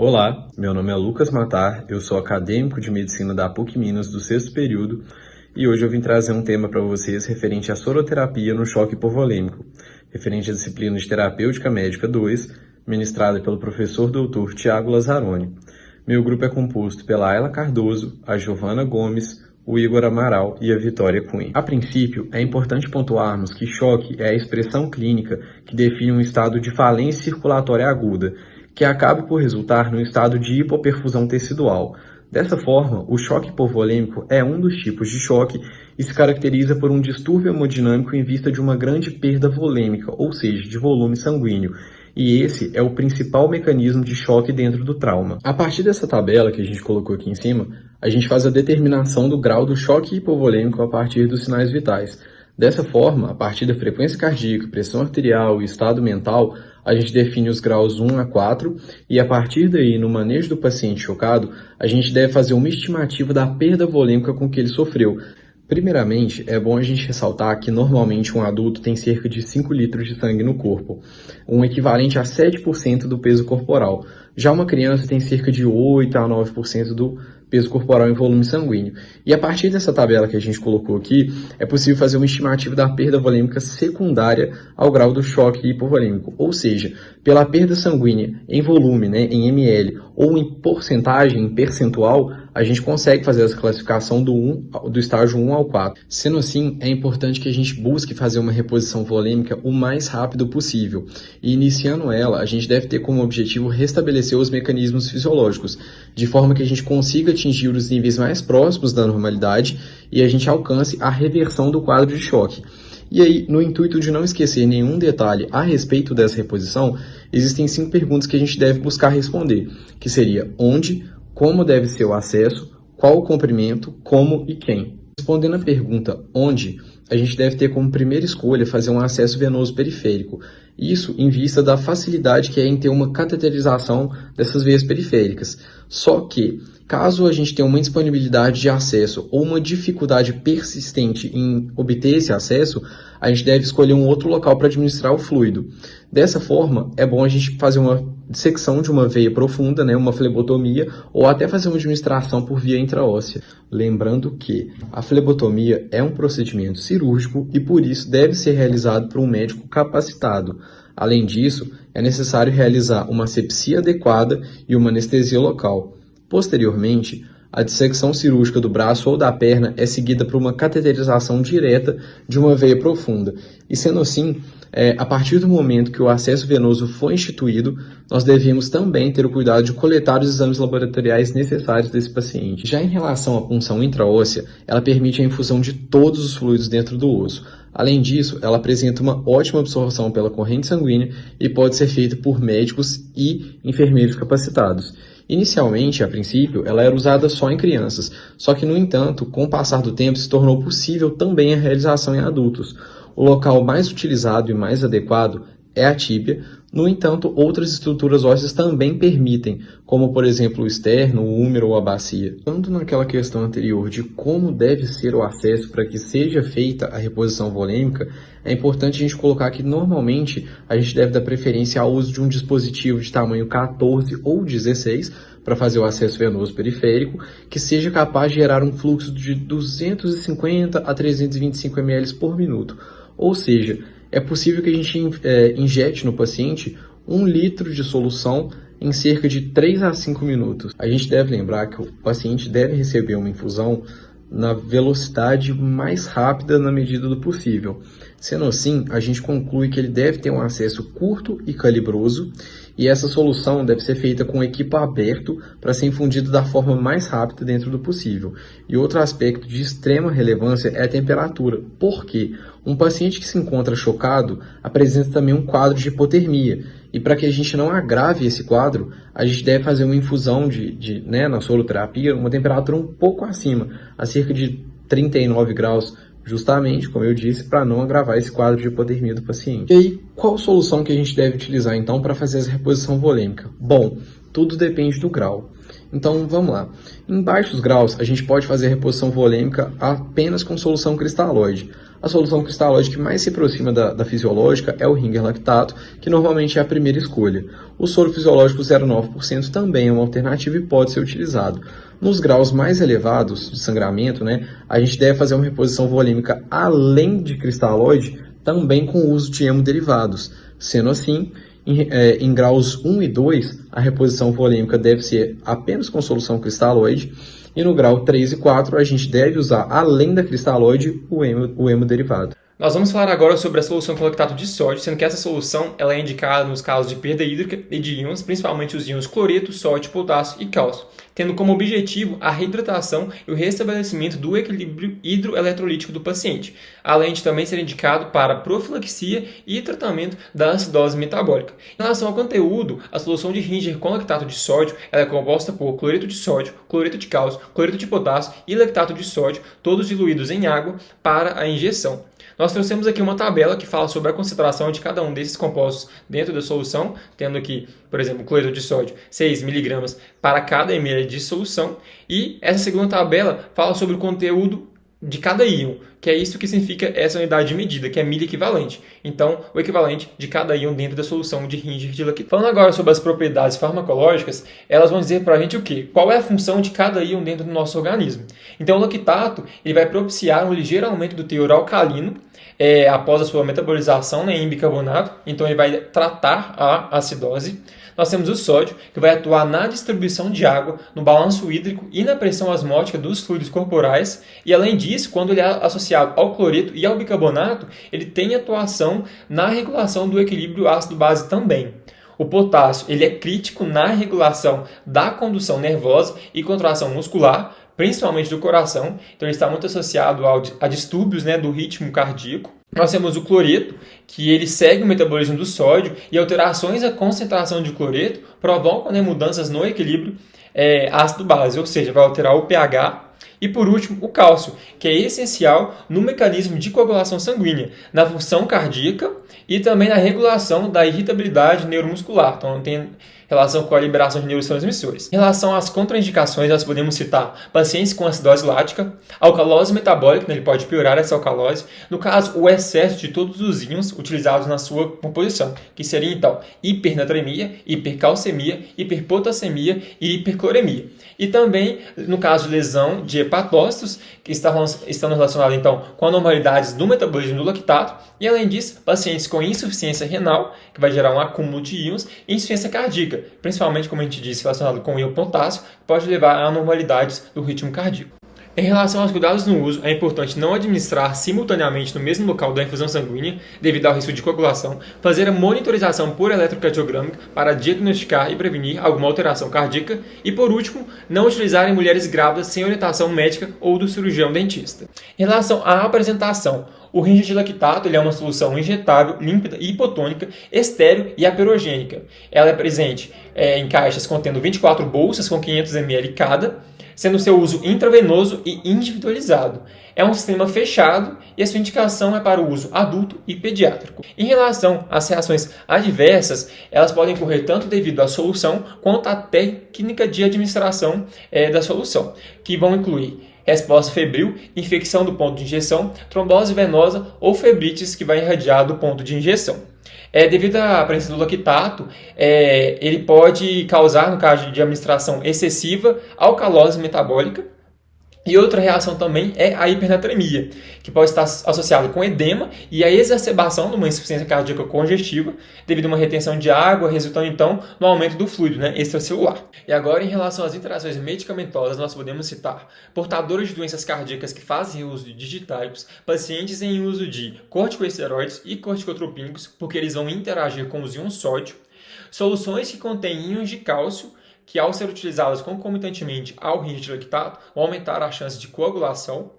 Olá, meu nome é Lucas Matar, eu sou acadêmico de medicina da PUC Minas do 6º período e hoje eu vim trazer um tema para vocês referente à soroterapia no choque hipovolêmico, referente à disciplina de Terapêutica Médica 2, ministrada pelo professor Dr. Tiago Lazzaroni. Meu grupo é composto pela Ayla Cardoso, a Giovana Gomes, o Igor Amaral e a Vitória Cunha. A princípio, é importante pontuarmos que choque é a expressão clínica que define um estado de falência circulatória aguda, que acaba por resultar no estado de hipoperfusão tecidual. Dessa forma, o choque hipovolêmico é um dos tipos de choque e se caracteriza por um distúrbio hemodinâmico em vista de uma grande perda volêmica, ou seja, de volume sanguíneo. E esse é o principal mecanismo de choque dentro do trauma. A partir dessa tabela que a gente colocou aqui em cima, a gente faz a determinação do grau do choque hipovolêmico a partir dos sinais vitais. Dessa forma, a partir da frequência cardíaca, pressão arterial e estado mental, a gente define os graus 1 a 4 e a partir daí, no manejo do paciente chocado, a gente deve fazer uma estimativa da perda volêmica com que ele sofreu. Primeiramente, é bom a gente ressaltar que normalmente um adulto tem cerca de 5 litros de sangue no corpo, um equivalente a 7% do peso corporal. Já uma criança tem cerca de 8 a 9% do peso corporal em volume sanguíneo. E a partir dessa tabela que a gente colocou aqui, é possível fazer uma estimativa da perda volêmica secundária ao grau do choque hipovolêmico, ou seja, pela perda sanguínea em volume, em ml, ou em porcentagem, em percentual, a gente consegue fazer essa classificação do estágio 1 ao 4. Sendo assim, é importante que a gente busque fazer uma reposição volêmica o mais rápido possível. E iniciando ela, a gente deve ter como objetivo restabelecer os mecanismos fisiológicos, de forma que a gente consiga atingir os níveis mais próximos da normalidade e a gente alcance a reversão do quadro de choque. E aí, no intuito de não esquecer nenhum detalhe a respeito dessa reposição, existem 5 perguntas que a gente deve buscar responder, que seria onde, como deve ser o acesso, qual o comprimento, como e quem. Respondendo a pergunta onde, a gente deve ter como primeira escolha fazer um acesso venoso periférico. Isso em vista da facilidade que é em ter uma cateterização dessas veias periféricas. Só que, caso a gente tenha uma indisponibilidade de acesso ou uma dificuldade persistente em obter esse acesso, a gente deve escolher um outro local para administrar o fluido. Dessa forma, é bom a gente fazer uma dissecção de uma veia profunda, uma flebotomia, ou até fazer uma administração por via intraóssea. Lembrando que a flebotomia é um procedimento cirúrgico e por isso deve ser realizado por um médico capacitado. Além disso, é necessário realizar uma asepsia adequada e uma anestesia local. Posteriormente, a dissecção cirúrgica do braço ou da perna é seguida por uma cateterização direta de uma veia profunda. E sendo assim, a partir do momento que o acesso venoso foi instituído, nós devemos também ter o cuidado de coletar os exames laboratoriais necessários desse paciente. Já em relação à punção intraóssea, ela permite a infusão de todos os fluidos dentro do osso. Além disso, ela apresenta uma ótima absorção pela corrente sanguínea e pode ser feita por médicos e enfermeiros capacitados. Inicialmente, a princípio, ela era usada só em crianças, só que, no entanto, com o passar do tempo, se tornou possível também a realização em adultos. O local mais utilizado e mais adequado é a tíbia. No entanto, outras estruturas ósseas também permitem, como por exemplo o externo, o húmero ou a bacia. Tanto naquela questão anterior de como deve ser o acesso para que seja feita a reposição volêmica, é importante a gente colocar que normalmente a gente deve dar preferência ao uso de um dispositivo de tamanho 14 ou 16 para fazer o acesso venoso periférico, que seja capaz de gerar um fluxo de 250 a 325 ml por minuto. Ou seja, é possível que a gente injete no paciente 1 litro de solução em cerca de 3 a 5 minutos. A gente deve lembrar que o paciente deve receber uma infusão na velocidade mais rápida na medida do possível. Sendo assim, a gente conclui que ele deve ter um acesso curto e calibroso e essa solução deve ser feita com o equipo aberto para ser infundido da forma mais rápida dentro do possível. E outro aspecto de extrema relevância é a temperatura, porque um paciente que se encontra chocado apresenta também um quadro de hipotermia. E para que a gente não agrave esse quadro, a gente deve fazer uma infusão na soroterapia, uma temperatura um pouco acima, a cerca de 39 graus, justamente, como eu disse, para não agravar esse quadro de hipotermia do paciente. E aí, qual solução que a gente deve utilizar então para fazer essa reposição volêmica? Bom, tudo depende do grau. Então, vamos lá. Em baixos graus, a gente pode fazer a reposição volêmica apenas com solução cristalóide. A solução cristalóide que mais se aproxima da fisiológica é o Ringer lactato, que normalmente é a primeira escolha. O soro fisiológico 0,9% também é uma alternativa e pode ser utilizado. Nos graus mais elevados de sangramento, a gente deve fazer uma reposição volêmica além de cristalóide, também com o uso de hemoderivados. Sendo assim, em graus 1 e 2, a reposição volêmica deve ser apenas com solução cristalóide, e no grau 3 e 4, a gente deve usar, além da cristalóide, o hemoderivado. Nós vamos falar agora sobre a solução com lactato de sódio, sendo que essa solução ela é indicada nos casos de perda hídrica e de íons, principalmente os íons cloreto, sódio, potássio e cálcio, tendo como objetivo a reidratação e o restabelecimento do equilíbrio hidroeletrolítico do paciente, além de também ser indicado para profilaxia e tratamento da acidose metabólica. Em relação ao conteúdo, a solução de Ringer com lactato de sódio ela é composta por cloreto de sódio, cloreto de cálcio, cloreto de potássio e lactato de sódio, todos diluídos em água para a injeção. Nós trouxemos aqui uma tabela que fala sobre a concentração de cada um desses compostos dentro da solução, tendo aqui, por exemplo, cloreto de sódio, 6 mg para cada ml de solução. E essa segunda tabela fala sobre o conteúdo de cada íon, que é isso que significa essa unidade de medida, que é miliequivalente. Então, o equivalente de cada íon dentro da solução de Ringer de lactato. Falando agora sobre as propriedades farmacológicas, elas vão dizer para a gente o quê? Qual é a função de cada íon dentro do nosso organismo? Então, o lactato ele vai propiciar um ligeiro aumento do teor alcalino após a sua metabolização em bicarbonato. Então, ele vai tratar a acidose. Nós temos o sódio, que vai atuar na distribuição de água, no balanço hídrico e na pressão osmótica dos fluidos corporais. E, além disso, quando ele é associado ao cloreto e ao bicarbonato, ele tem atuação na regulação do equilíbrio ácido-base também. O potássio ele é crítico na regulação da condução nervosa e contração muscular, principalmente do coração. Então, ele está muito associado a distúrbios do ritmo cardíaco. Nós temos o cloreto, que ele segue o metabolismo do sódio e alterações na concentração de cloreto provocam mudanças no equilíbrio ácido-base, ou seja, vai alterar o pH. E por último, o cálcio, que é essencial no mecanismo de coagulação sanguínea, na função cardíaca e também na regulação da irritabilidade neuromuscular. Então, tem relação com a liberação de neurotransmissores. Em relação às contraindicações, nós podemos citar pacientes com acidose lática, alcalose metabólica, ele pode piorar essa alcalose, no caso, o excesso de todos os íons utilizados na sua composição, que seria então hipernatremia, hipercalcemia, hiperpotassemia e hipercloremia. E também, no caso de lesão de hepatócitos, que estão relacionados então com anormalidades do metabolismo do lactato, e além disso, pacientes com insuficiência renal, que vai gerar um acúmulo de íons, e insuficiência cardíaca, principalmente, como a gente disse, relacionado com o íon potássio, que pode levar a anormalidades do ritmo cardíaco. Em relação aos cuidados no uso, é importante não administrar simultaneamente no mesmo local da infusão sanguínea, devido ao risco de coagulação, fazer a monitorização por eletrocardiograma para diagnosticar e prevenir alguma alteração cardíaca e, por último, não utilizar em mulheres grávidas sem orientação médica ou do cirurgião dentista. Em relação à apresentação, o Ringer de lactato ele é uma solução injetável, límpida, hipotônica, estéril e aperogênica. Ela é presente em caixas contendo 24 bolsas com 500 ml cada, sendo seu uso intravenoso e individualizado. É um sistema fechado e a sua indicação é para o uso adulto e pediátrico. Em relação às reações adversas, elas podem ocorrer tanto devido à solução quanto à técnica de administração da solução, que vão incluir resposta febril, infecção do ponto de injeção, trombose venosa ou febrites que vai irradiar do ponto de injeção. Devido à presença do lactato, ele pode causar, no caso de administração excessiva, alcalose metabólica. E outra reação também é a hipernatremia, que pode estar associada com edema e a exacerbação de uma insuficiência cardíaca congestiva, devido a uma retenção de água, resultando então no aumento do fluido extracelular. E agora, em relação às interações medicamentosas, nós podemos citar portadores de doenças cardíacas que fazem uso de digitálicos, pacientes em uso de corticosteroides e corticotropínicos, porque eles vão interagir com os íons sódio, soluções que contêm íons de cálcio, que ao ser utilizadas concomitantemente ao Ringer de lactato, vão aumentar a chance de coagulação,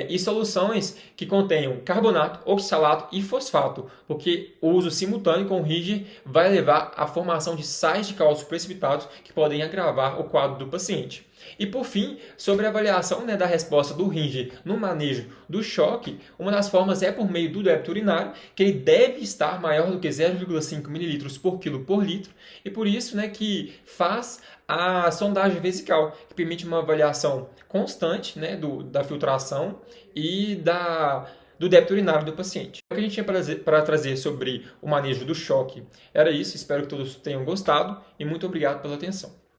e soluções que contenham carbonato, oxalato e fosfato, porque o uso simultâneo com o Ringer vai levar à formação de sais de cálcio precipitados que podem agravar o quadro do paciente. E por fim, sobre a avaliação da resposta do Ringer no manejo do choque, uma das formas é por meio do débito urinário, que ele deve estar maior do que 0,5 ml por quilo por litro, e por isso que faz a sondagem vesical, que permite uma avaliação constante da filtração e do débito urinário do paciente. O que a gente tinha para trazer sobre o manejo do choque era isso. Espero que todos tenham gostado e muito obrigado pela atenção.